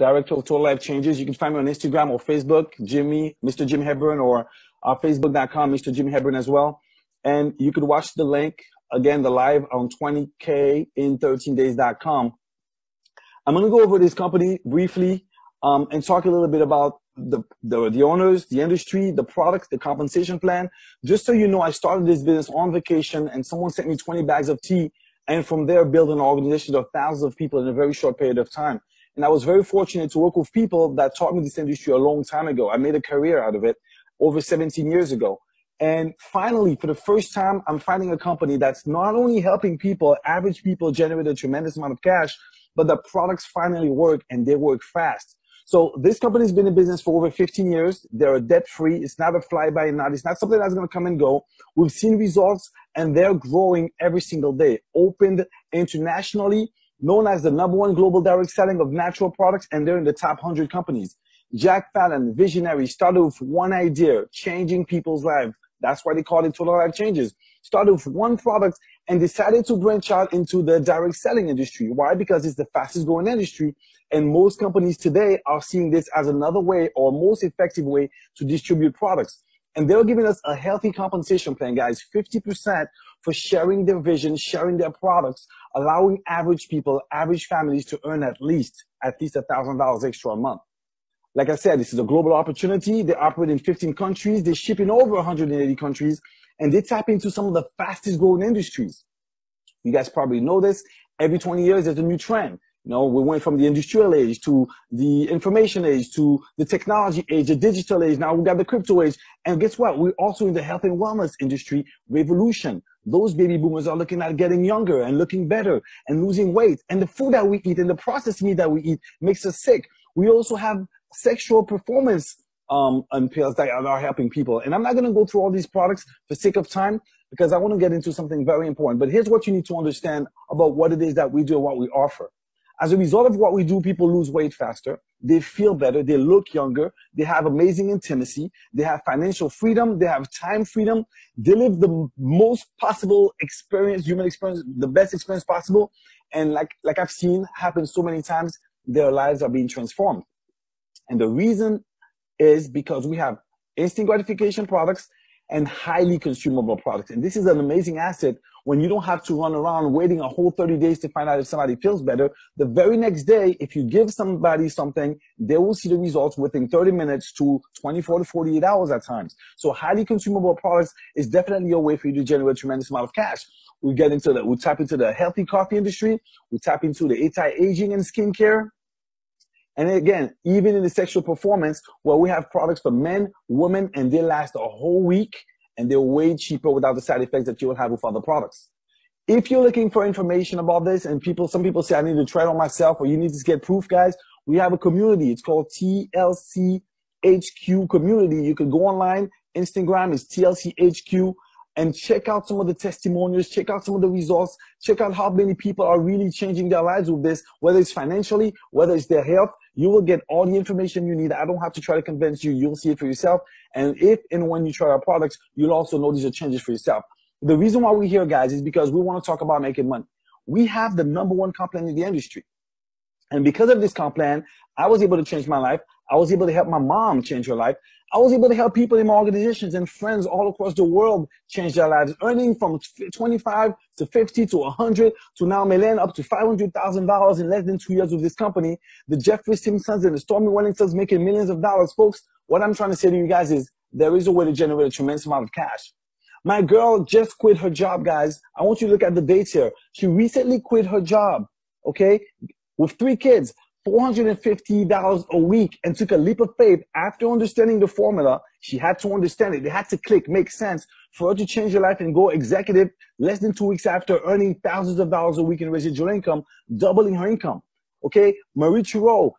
Director of Total Life Changes. You can find me on Instagram or Facebook, Jimmy, Mr. Jim Hepburn, or Facebook.com, Mr. Jimmy Hepburn as well. And you could watch the link, again, the live on 20kin13days.com. I'm going to go over this company briefly and talk a little bit about the owners, the industry, the products, the compensation plan. Just so you know, I started this business on vacation and someone sent me 20 bags of tea, and from there built an organization of thousands of people in a very short period of time. And I was very fortunate to work with people that taught me this industry a long time ago. I made a career out of it over 17 years ago. And finally, for the first time, I'm finding a company that's not only helping people, average people, generate a tremendous amount of cash, but the products finally work and they work fast. So this company's been in business for over 15 years. They're debt-free. It's not a fly-by-night. It's not something that's going to come and go. We've seen results, and they're growing every single day. Opened internationally, known as the #1 global direct selling of natural products, and they're in the top 100 companies. Jack Fallon, visionary, started with one idea, changing people's lives. That's why they call it Total Life Changes. Started with one product and decided to branch out into the direct selling industry. Why? Because it's the fastest growing industry. And most companies today are seeing this as another way or most effective way to distribute products. And they're giving us a healthy compensation plan, guys. 50% for sharing their vision, sharing their products, allowing average people, average families to earn at least $1,000 extra a month. Like I said, this is a global opportunity. They operate in 15 countries. They ship in over 180 countries, and they tap into some of the fastest growing industries. You guys probably know this. Every 20 years, there's a new trend. You know, we went from the industrial age to the information age to the technology age, the digital age. Now we got the crypto age. And guess what? We're also in the health and wellness industry revolution. Those baby boomers are looking at getting younger and looking better and losing weight. And the food that we eat and the processed meat that we eat makes us sick. We also have sexual performance and pills that are helping people. And I'm not going to go through all these products for sake of time because I want to get into something very important. But here's what you need to understand about what it is that we do and what we offer. As a result of what we do, people lose weight faster. They feel better. They look younger. They have amazing intimacy. They have financial freedom. They have time freedom. They live the most possible experience, human experience, the best experience possible. And like I've seen happen so many times, their lives are being transformed. And the reason is because we have instant gratification products and highly consumable products. And this is an amazing asset when you don't have to run around waiting a whole 30 days to find out if somebody feels better. The very next day, if you give somebody something, they will see the results within 30 minutes to 24 to 48 hours at times. So highly consumable products is definitely a way for you to generate a tremendous amount of cash. We tap into the healthy coffee industry. We tap into the anti-aging and skincare. And again, even in the sexual performance, where we have products for men, women, and they last a whole week, and they're way cheaper without the side effects that you will have with other products. If you're looking for information about this, and some people say, I need to try it on myself, or you need to get proof, guys, we have a community. It's called TLC HQ Community. You can go online. Instagram is TLC HQ. And check out some of the testimonials, check out some of the results, check out how many people are really changing their lives with this, whether it's financially, whether it's their health. You will get all the information you need. I don't have to try to convince you. You'll see it for yourself. And if and when you try our products, you'll also notice the changes for yourself. The reason why we're here, guys, is because we want to talk about making money. We have the #1 comp plan in the industry. And because of this comp plan, I was able to change my life. I was able to help my mom change her life. I was able to help people in my organizations and friends all across the world change their lives, earning from 25 to 50 to 100 to now million up to $500,000 in less than 2 years with this company. The Jeffrey Simpsons and the Stormy Wellingtons making millions of dollars. Folks, what I'm trying to say to you guys is there is a way to generate a tremendous amount of cash. My girl just quit her job, guys. I want you to look at the dates here. She recently quit her job, okay, with 3 kids. $450 a week, and took a leap of faith after understanding the formula. She had to understand it. It had to click, make sense for her to change her life and go executive less than 2 weeks after, earning thousands of dollars a week in residual income, doubling her income. Okay, Marie Chiro,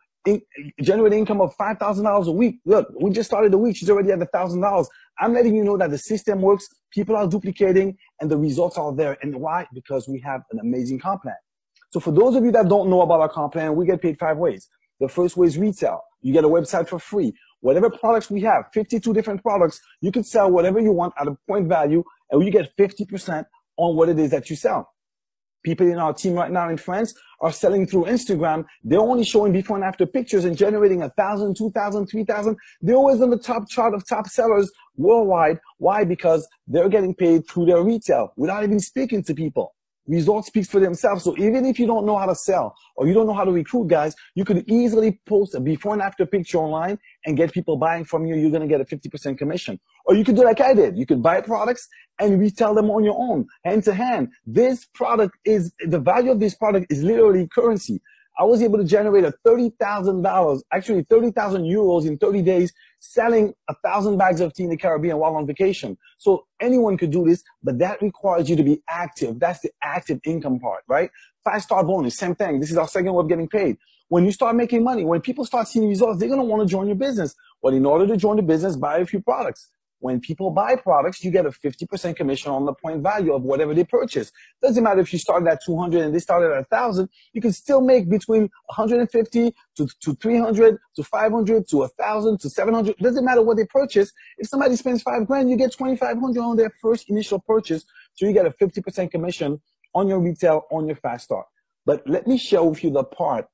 generating income of $5,000 a week. Look, we just started the week. She's already at $1,000. I'm letting you know that the system works. People are duplicating, and the results are there. And why? Because we have an amazing comp plan. So for those of you that don't know about our comp plan, we get paid 5 ways. The first way is retail. You get a website for free. Whatever products we have, 52 different products, you can sell whatever you want at a point value, and you get 50% on what it is that you sell. People in our team right now in France are selling through Instagram. They're only showing before and after pictures and generating 1,000, 2,000, 3,000. They're always on the top chart of top sellers worldwide. Why? Because they're getting paid through their retail without even speaking to people. Results speaks for themselves. So even if you don't know how to sell or you don't know how to recruit, guys, you could easily post a before and after picture online and get people buying from you. You're going to get a 50% commission. Or you could do like I did. You could buy products and retail them on your own, hand to hand. This product is, the value of this product is literally currency. I was able to generate $30,000, actually 30,000 euros in 30 days, selling 1,000 bags of tea in the Caribbean while on vacation. So anyone could do this, but that requires you to be active. That's the active income part, right? 5-star bonus, same thing. This is our second way of getting paid. When you start making money, when people start seeing results, they're going to want to join your business. Well, in order to join the business, buy a few products. When people buy products, you get a 50% commission on the point value of whatever they purchase. Doesn't matter if you started at 200 and they started at 1,000, you can still make between 150 to 300 to 500 to 1,000 to 700. Doesn't matter what they purchase. If somebody spends $5,000, you get 2,500 on their first initial purchase. So you get a 50% commission on your retail, on your fast start. But let me share with you the part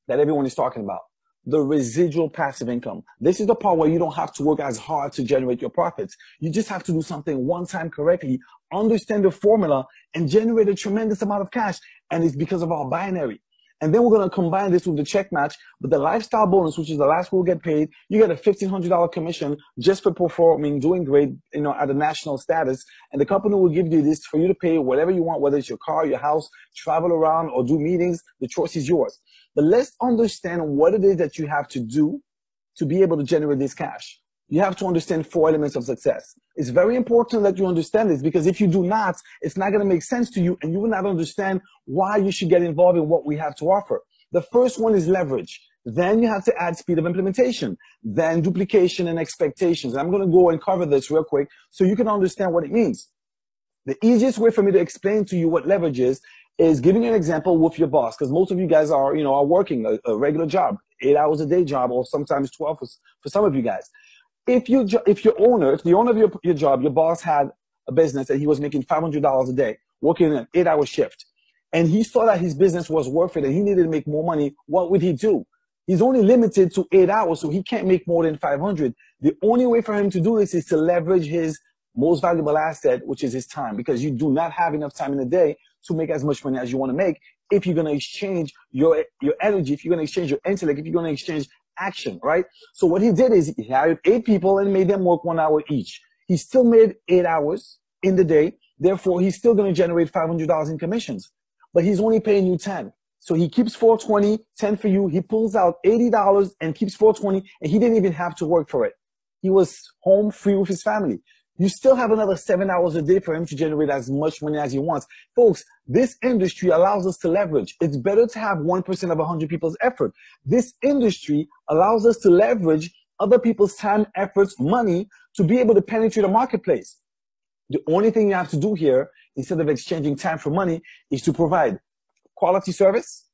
that everyone is talking about. The residual passive income. This is the part where you don't have to work as hard to generate your profits. You just have to do something one time correctly, understand the formula, and generate a tremendous amount of cash. And it's because of our binary. And then we're going to combine this with the check match, but the lifestyle bonus, which is the last we'll get paid. You get a $1,500 commission just for performing, doing great, at a national status. And the company will give you this for you to pay whatever you want, whether it's your car, your house, travel around, or do meetings. The choice is yours. But let's understand what it is that you have to do to be able to generate this cash. You have to understand 4 elements of success. It's very important that you understand this, because if you do not, it's not going to make sense to you and you will not understand why you should get involved in what we have to offer. The first one is leverage. Then you have to add speed of implementation, then duplication and expectations. And I'm going to go and cover this real quick so you can understand what it means. The easiest way for me to explain to you what leverage is giving you an example with your boss, because most of you guys are working a regular job, 8 hours a day job, or sometimes 12 for some of you guys. If the owner of your job, your boss had a business that he was making $500 a day, working an 8-hour shift, and he saw that his business was worth it and he needed to make more money, what would he do? He's only limited to 8 hours, so he can't make more than 500. The only way for him to do this is to leverage his most valuable asset, which is his time, because you do not have enough time in the day to make as much money as you want to make if you're going to exchange your energy, if you're going to exchange your intellect, if you're going to exchange action, right? So what he did is he hired 8 people and made them work 1 hour each. He still made 8 hours in the day. Therefore, he's still going to generate $500 in commissions, but he's only paying you 10. So he keeps $420, 10 for you. He pulls out $80 and keeps $420, and he didn't even have to work for it. He was home free with his family. You still have another 7 hours a day for him to generate as much money as he wants. Folks, this industry allows us to leverage. It's better to have 1% of 100 people's effort. This industry allows us to leverage other people's time, efforts, money to be able to penetrate the marketplace. The only thing you have to do here, instead of exchanging time for money, is to provide quality service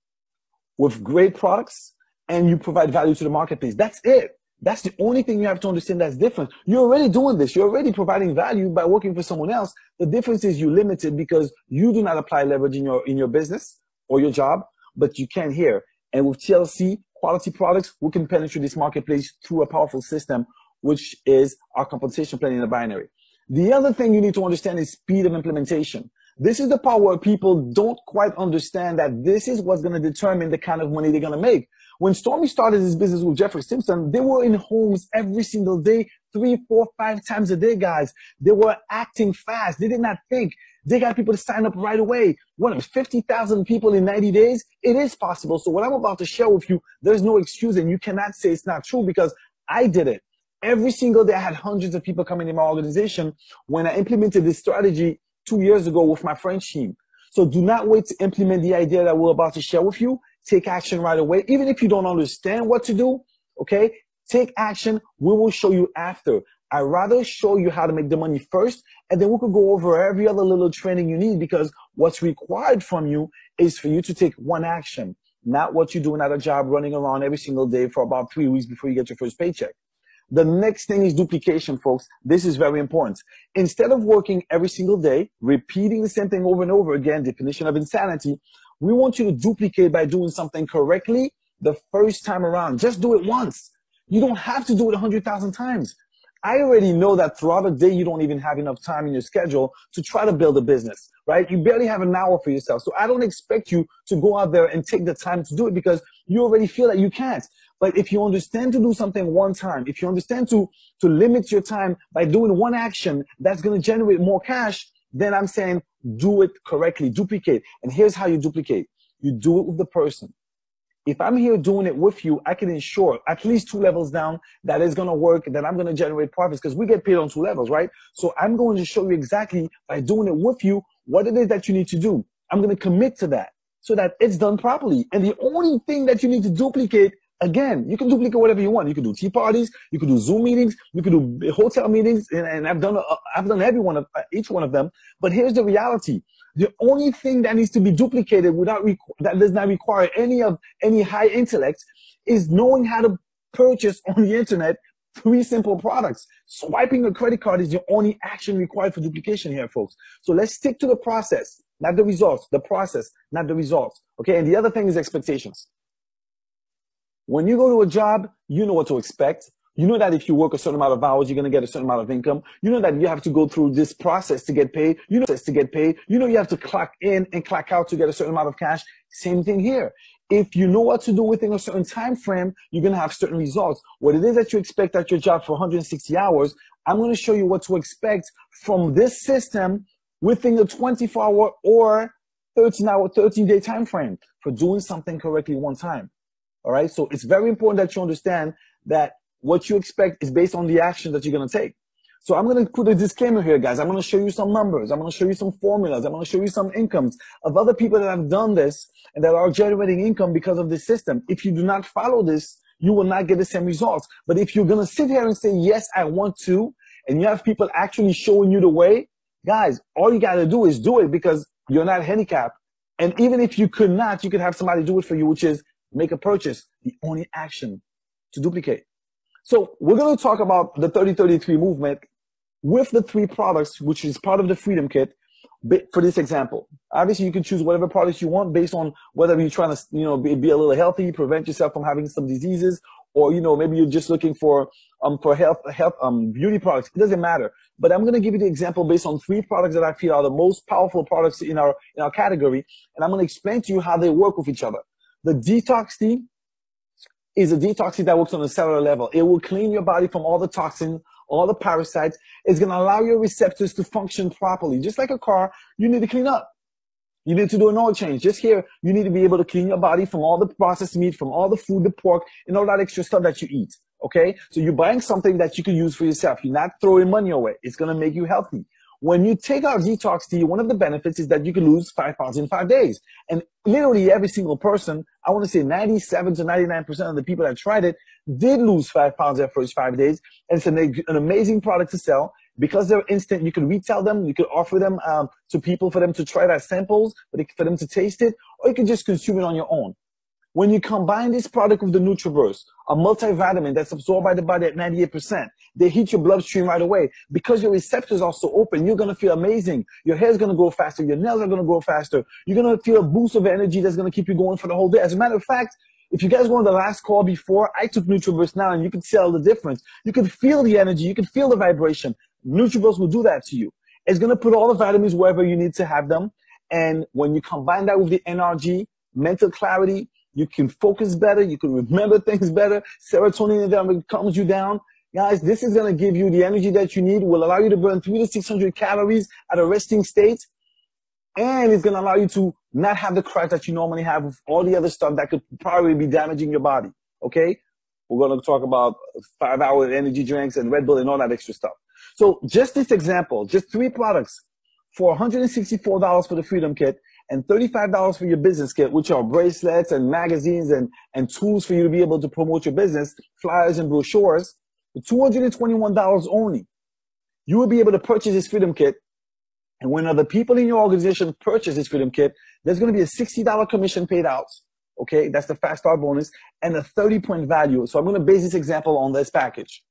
with great products, and you provide value to the marketplace. That's it. That's the only thing you have to understand that's different. You're already doing this. You're already providing value by working for someone else. The difference is you limit it because you do not apply leverage in your business or your job, but you can here. And with TLC quality products, we can penetrate this marketplace through a powerful system, which is our compensation plan in the binary. The other thing you need to understand is speed of implementation. This is the part where people don't quite understand that this is what's going to determine the kind of money they're going to make. When Stormy started his business with Jeffrey Simpson, they were in homes every single day, 3, 4, 5 times a day, guys. They were acting fast. They did not think. They got people to sign up right away. What, 50,000 people in 90 days? It is possible. So what I'm about to share with you, there's no excuse, and you cannot say it's not true because I did it. Every single day I had hundreds of people coming in my organization when I implemented this strategy 2 years ago with my French team. So do not wait to implement the idea that we're about to share with you. Take action right away. Even if you don't understand what to do, okay, take action. We will show you after. I'd rather show you how to make the money first, and then we could go over every other little training you need, because what's required from you is for you to take one action, not what you're doing at a job running around every single day for about 3 weeks before you get your first paycheck. The next thing is duplication, folks. This is very important. Instead of working every single day, repeating the same thing over and over again, definition of insanity, we want you to duplicate by doing something correctly the first time around. Just do it once. You don't have to do it 100,000 times. I already know that throughout the day, you don't even have enough time in your schedule to try to build a business, right? You barely have an hour for yourself. So I don't expect you to go out there and take the time to do it because you already feel that you can't. But if you understand to do something one time, if you understand to limit your time by doing one action that's going to generate more cash, then I'm saying do it correctly, duplicate. And here's how you duplicate. You do it with the person. If I'm here doing it with you, I can ensure at least 2 levels down that it's going to work, that I'm going to generate profits because we get paid on 2 levels, right? So I'm going to show you exactly by doing it with you what it is that you need to do. I'm going to commit to that so that it's done properly. And the only thing that you need to duplicate, again, you can duplicate whatever you want. You can do tea parties, you can do Zoom meetings, you can do hotel meetings, and I've done each one of them. But here's the reality. The only thing that needs to be duplicated that does not require any high intellect is knowing how to purchase on the internet 3 simple products. Swiping a credit card is the only action required for duplication here, folks. So let's stick to the process, not the results. The process, not the results. Okay, and the other thing is expectations. When you go to a job, you know what to expect. You know that if you work a certain amount of hours, you're going to get a certain amount of income. You know that you have to go through this process to get paid. You know you have to clock in and clock out to get a certain amount of cash. Same thing here. If you know what to do within a certain time frame, you're going to have certain results. What it is that you expect at your job for 160 hours, I'm going to show you what to expect from this system within the 24-hour or 13-day time frame for doing something correctly one time. All right. So it's very important that you understand that what you expect is based on the action that you're going to take. So I'm going to put a disclaimer here, guys. I'm going to show you some numbers. I'm going to show you some formulas. I'm going to show you some incomes of other people that have done this and that are generating income because of this system. If you do not follow this, you will not get the same results. But if you're going to sit here and say, yes, I want to, and you have people actually showing you the way, guys, all you got to do is do it because you're not handicapped. And even if you could not, you could have somebody do it for you, which is make a purchase, the only action to duplicate. So we're going to talk about the 30-33 movement with the 3 products, which is part of the Freedom Kit for this example. Obviously, you can choose whatever products you want based on whether you're trying to, be a little healthy, prevent yourself from having some diseases, or, maybe you're just looking for health, beauty products. It doesn't matter. But I'm going to give you the example based on 3 products that I feel are the most powerful products in our category. And I'm going to explain to you how they work with each other. The Detox Tea is a detox tea that works on a cellular level. It will clean your body from all the toxins, all the parasites. It's going to allow your receptors to function properly. Just like a car, you need to clean up. You need to do an oil change. Just here, you need to be able to clean your body from all the processed meat, from all the food, the pork, and all that extra stuff that you eat. Okay? So you're buying something that you can use for yourself. You're not throwing money away. It's going to make you healthy. When you take our Detox Tea, one of the benefits is that you can lose 5 pounds in 5 days. And literally every single person, I want to say 97 to 99% of the people that tried it did lose 5 pounds their first 5 days. And it's an amazing product to sell because they're instant. You can retail them. You can offer them to people for them to try it as samples, for them to taste it, or you can just consume it on your own. When you combine this product with the Nutraverse, a multivitamin that's absorbed by the body at 98%, they hit your bloodstream right away. Because your receptors are so open, you're going to feel amazing. Your hair's going to grow faster. Your nails are going to grow faster. You're going to feel a boost of energy that's going to keep you going for the whole day. As a matter of fact, if you guys were on the last call before, I took Nutraverse now, and you can tell the difference. You can feel the energy. You can feel the vibration. Nutraverse will do that to you. It's going to put all the vitamins wherever you need to have them. And when you combine that with the NRG, mental clarity, you can focus better. You can remember things better. Serotonin that calms you down. Guys, this is going to give you the energy that you need, will allow you to burn 300 to 600 calories at a resting state. And it's going to allow you to not have the crash that you normally have with all the other stuff that could probably be damaging your body. Okay? We're going to talk about 5-hour energy drinks and Red Bull and all that extra stuff. So just this example, just 3 products for $164 for the Freedom Kit and $35 for your business kit, which are bracelets and magazines and tools for you to be able to promote your business, flyers and brochures, for $221 only. You will be able to purchase this Freedom Kit. And when other people in your organization purchase this Freedom Kit, there's going to be a $60 commission paid out. Okay, that's the Fast Start bonus and a 30-point value. So I'm going to base this example on this package.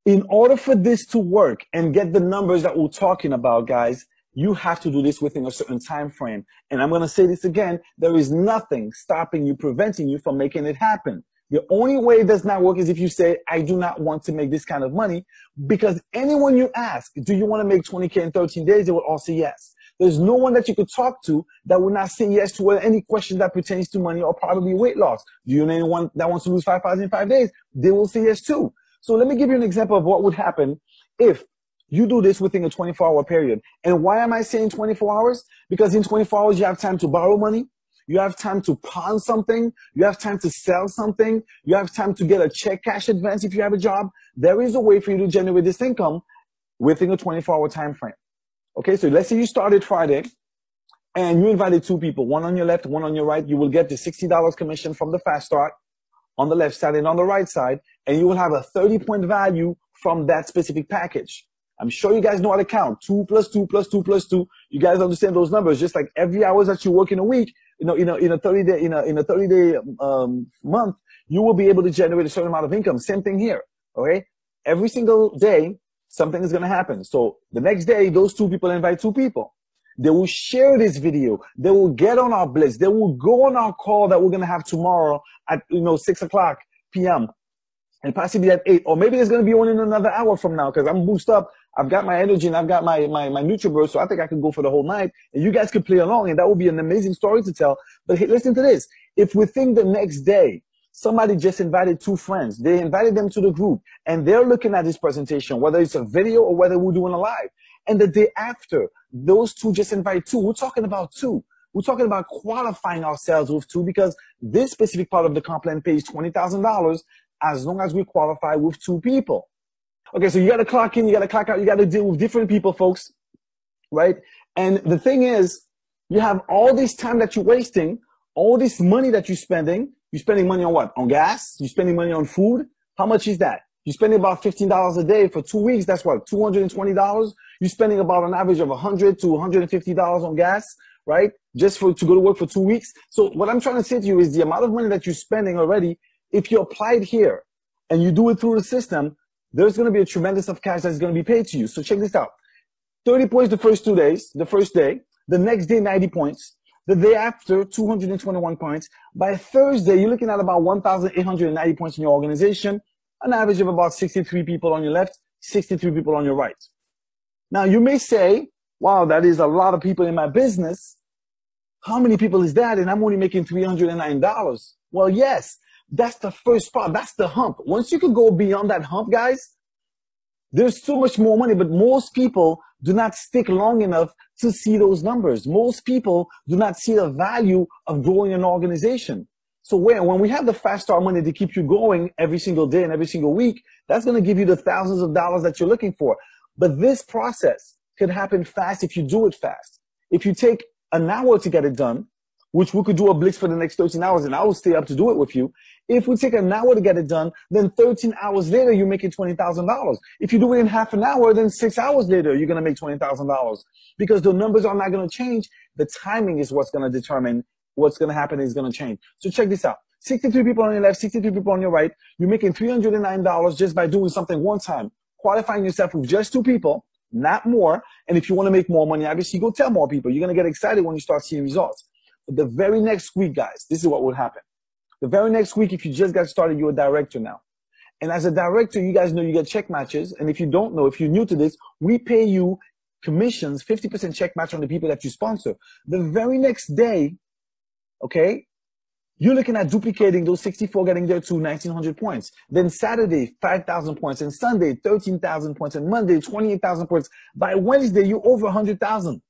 In order for this to work and get the numbers that we're talking about, guys, you have to do this within a certain time frame. And I'm going to say this again. There is nothing stopping you, preventing you from making it happen. The only way it does not work is if you say, I do not want to make this kind of money, because anyone you ask, do you want to make 20K in 13 days? They will all say yes. There's no one that you could talk to that will not say yes to any question that pertains to money or probably weight loss. Do you know anyone that wants to lose 5 pounds in 5 days? They will say yes too. So let me give you an example of what would happen if you do this within a 24-hour period. And why am I saying 24 hours? Because in 24 hours, you have time to borrow money. You have time to pawn something. You have time to sell something. You have time to get a check cash advance if you have a job. There is a way for you to generate this income within a 24-hour time frame. Okay, so let's say you started Friday and you invited 2 people, one on your left, one on your right. You will get the $60 commission from the fast start on the left side and on the right side, and you will have a 30-point value from that specific package. I'm sure you guys know how to count. 2 plus 2 plus 2 plus 2. You guys understand those numbers. Just like every hour that you work in a week, in a 30-day month, you will be able to generate a certain amount of income. Same thing here. Okay, every single day something is going to happen. So the next day, those 2 people invite 2 people. They will share this video. They will get on our blitz. They will go on our call that we're going to have tomorrow at 6 o'clock p.m. and possibly at 8, or maybe there's going to be one in another hour from now because I'm boosted up. I've got my energy and I've got my NutriBurst, so I think I can go for the whole night. And you guys could play along, and that would be an amazing story to tell. But hey, listen to this. If within the next day, somebody just invited 2 friends, they invited them to the group, and they're looking at this presentation, whether it's a video or whether we're doing a live. And the day after, those 2 just invite 2. We're talking about 2. We're talking about qualifying ourselves with 2 because this specific part of the comp plan pays $20,000 as long as we qualify with 2 people. Okay, so you got to clock in, you got to clock out, you got to deal with different people, folks, right? And the thing is, you have all this time that you're wasting, all this money that you're spending. You're spending money on what? On gas? You're spending money on food? How much is that? You're spending about $15 a day for 2 weeks. That's what, $220? You're spending about an average of $100 to $150 on gas, right? Just to go to work for 2 weeks. So what I'm trying to say to you is the amount of money that you're spending already, if you apply it here and you do it through the system, there's going to be a tremendous of cash that's going to be paid to you. So check this out. 30 points the first 2 days, the first day, the next day, 90 points. The day after, 221 points. By Thursday, you're looking at about 1,890 points in your organization, an average of about 63 people on your left, 63 people on your right. Now, you may say, wow, that is a lot of people in my business. How many people is that? And I'm only making $309. Well, yes, that's the first part. That's the hump. Once you can go beyond that hump, guys, there's so much more money, but most people do not stick long enough to see those numbers. Most people do not see the value of growing an organization. So when we have the fast start money to keep you going every single day and every single week, that's going to give you the thousands of dollars that you're looking for. But this process could happen fast if you do it fast. If you take an hour to get it done, which we could do a blitz for the next 13 hours, and I will stay up to do it with you. If we take an hour to get it done, then 13 hours later, you're making $20,000. If you do it in half an hour, then 6 hours later, you're going to make $20,000 because the numbers are not going to change. The timing is what's going to determine what's going to happen is going to change. So check this out. 63 people on your left, 63 people on your right. You're making $309 just by doing something one time, qualifying yourself with just 2 people, not more. And if you want to make more money, obviously, go tell more people. You're going to get excited when you start seeing results. But the very next week, guys, this is what will happen. The very next week, if you just got started, you're a director now. And as a director, you guys know you get check matches. And if you don't know, if you're new to this, we pay you commissions, 50% check match on the people that you sponsor. The very next day, okay, you're looking at duplicating those 64, getting there to 1,900 points. Then Saturday, 5,000 points. And Sunday, 13,000 points. And Monday, 28,000 points. By Wednesday, you're over 100,000.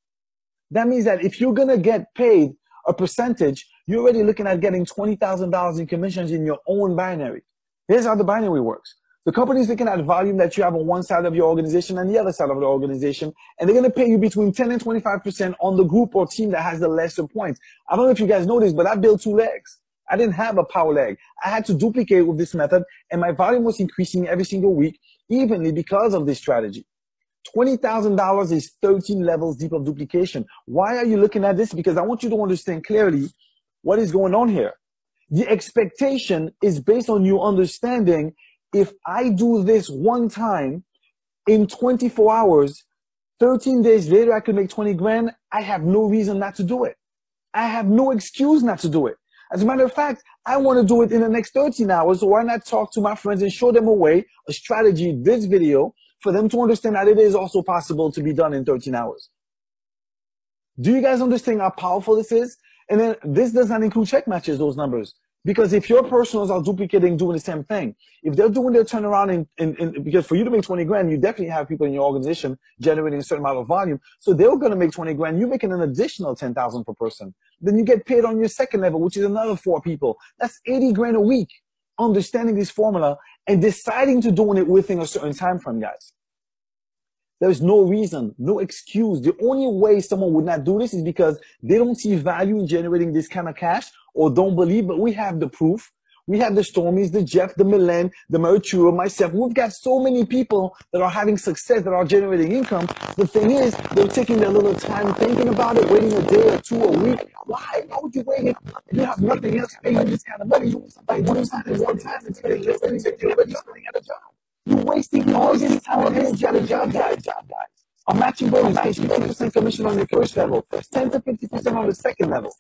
That means that if you're going to get paid a percentage, you're already looking at getting $20,000 in commissions in your own binary. Here's how the binary works. The company is looking at volume that you have on one side of your organization and the other side of the organization, and they're going to pay you between 10 and 25% on the group or team that has the lesser points. I don't know if you guys know this, but I built 2 legs. I didn't have a power leg. I had to duplicate with this method, and my volume was increasing every single week evenly because of this strategy. $20,000 is 13 levels deep of duplication. Why are you looking at this? Because I want you to understand clearly what is going on here. The expectation is based on you understanding if I do this one time in 24 hours, 13 days later, I could make 20 grand. I have no reason not to do it. I have no excuse not to do it. As a matter of fact, I want to do it in the next 13 hours. So why not talk to my friends and show them a way, a strategy, this video, for them to understand that it is also possible to be done in 13 hours. Do you guys understand how powerful this is? And then this does not include check matches, those numbers. Because if your personals are duplicating, doing the same thing, if they're doing their turnaround because for you to make 20 grand, you definitely have people in your organization generating a certain amount of volume. So they're going to make 20 grand. You're making an additional 10,000 per person. Then you get paid on your second level, which is another 4 people. That's 80 grand a week. Understanding this formula and deciding to doing it within a certain time frame, guys. There's no reason, no excuse. The only way someone would not do this is because they don't see value in generating this kind of cash or don't believe, but we have the proof. We have the Stormies, the Jeff, the Milan, the Mercure, myself. We've got so many people that are having success, that are generating income. The thing is, they're taking their little time thinking about it, waiting a day or 2 a week. Why would you wait if you have nothing else paying you this kind of money? You want somebody doing something one time and spending your money that you're already spending at a job. You're wasting all this time and energy at a job, guys. A matching bonus pays you 50% commission on the first level, 10 to 50% on the second level.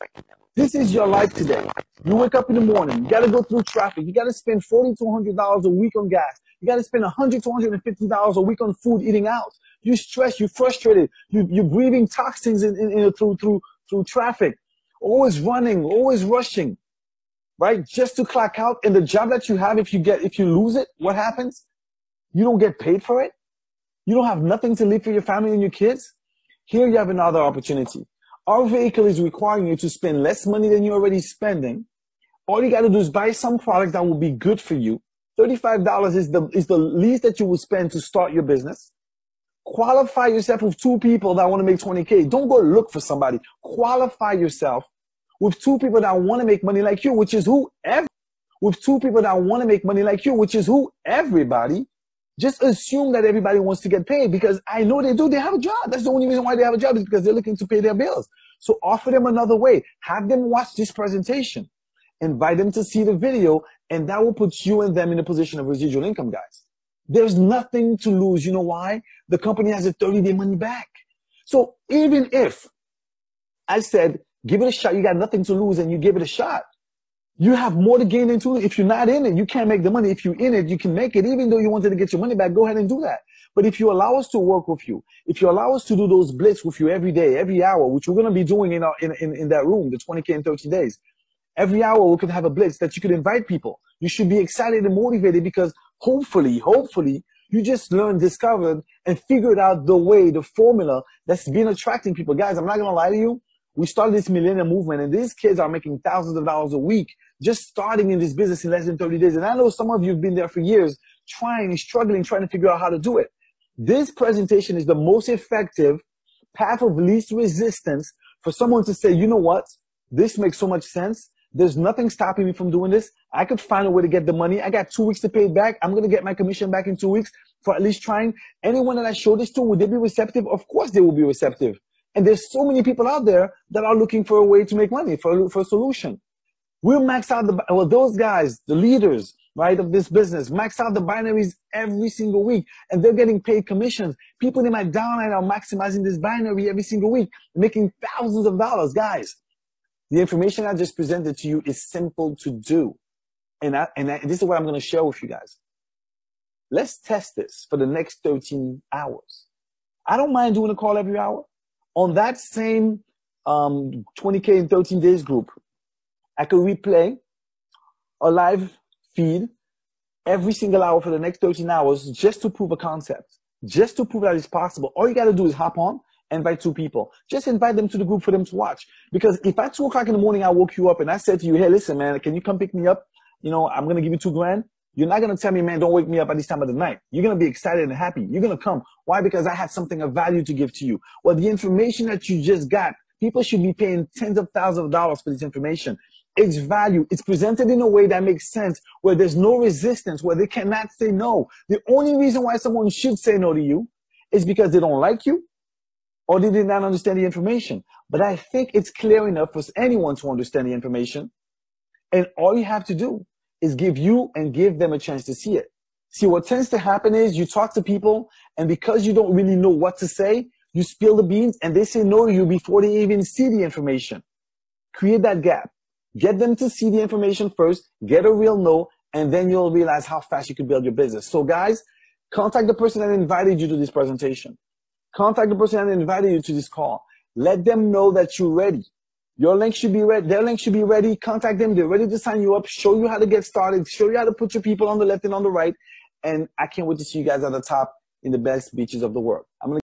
This is your life today. You wake up in the morning, you got to go through traffic, you got to spend $40 to $100 a week on gas, you got to spend $100 to $150 a week on food eating out. You're stressed, you're frustrated, you're breathing toxins through traffic, always running, always rushing, right? Just to clock out. And the job that you have, if you lose it, what happens? You don't get paid for it. You don't have nothing to leave for your family and your kids. Here you have another opportunity. Our vehicle is requiring you to spend less money than you're already spending. All you got to do is buy some product that will be good for you. $35 is the least that you will spend to start your business. Qualify yourself with 2 people that want to make 20K. Don't go look for somebody. Qualify yourself with 2 people that want to make money like you, which is everybody. Just assume that everybody wants to get paid because I know they do. They have a job. That's the only reason why they have a job is because they're looking to pay their bills. So offer them another way. Have them watch this presentation. Invite them to see the video, and that will put you and them in a position of residual income, guys. There's nothing to lose. You know why? The company has a 30-day money back. So even if I said, give it a shot, you got nothing to lose, and you give it a shot, you have more to gain than to lose. If you're not in it, you can't make the money. If you're in it, you can make it. Even though you wanted to get your money back, go ahead and do that. But if you allow us to work with you, if you allow us to do those blitz with you every day, every hour, which we're going to be doing in that room, the 20K in 13 days, every hour we could have a blitz that you could invite people. You should be excited and motivated because hopefully, you just learned, discovered, and figured out the way, the formula that's been attracting people. Guys, I'm not going to lie to you. We started this millennial movement, and these kids are making thousands of dollars a week just starting in this business in less than 30 days. And I know some of you have been there for years trying to figure out how to do it. This presentation is the most effective path of least resistance for someone to say, you know what? This makes so much sense. There's nothing stopping me from doing this. I could find a way to get the money. I got 2 weeks to pay it back. I'm going to get my commission back in 2 weeks for at least trying. Anyone that I show this to, would they be receptive? Of course they will be receptive. And there's so many people out there that are looking for a way to make money, for a solution. We'll max out those guys, the leaders, right, of this business, max out the binaries every single week, and they're getting paid commissions. People in my downline are maximizing this binary every single week, making thousands of dollars. Guys, the information I just presented to you is simple to do. And this is what I'm going to share with you guys. Let's test this for the next 13 hours. I don't mind doing a call every hour. On that same 20K in 13 days group, I could replay a live feed every single hour for the next 13 hours just to prove a concept, just to prove that it's possible. All you got to do is hop on, invite 2 people. Just invite them to the group for them to watch. Because if at 2 o'clock in the morning I woke you up and I said to you, hey, listen, man, can you come pick me up? You know, I'm going to give you $2 grand. You're not going to tell me, man, don't wake me up at this time of the night. You're going to be excited and happy. You're going to come. Why? Because I had something of value to give to you. Well, the information that you just got, people should be paying tens of thousands of dollars for this information. It's value. It's presented in a way that makes sense, where there's no resistance, where they cannot say no. The only reason why someone should say no to you is because they don't like you or they did not understand the information. But I think it's clear enough for anyone to understand the information. And all you have to do is give you and give them a chance to see it. See, what tends to happen is you talk to people, and because you don't really know what to say, you spill the beans, and they say no to you before they even see the information. Create that gap. Get them to see the information first, get a real no, and then you'll realize how fast you can build your business. So guys, contact the person that invited you to this presentation. Contact the person that invited you to this call. Let them know that you're ready. Your link should be ready. Their link should be ready. Contact them. They're ready to sign you up, show you how to get started, show you how to put your people on the left and on the right. And I can't wait to see you guys at the top in the best beaches of the world. I'm gonna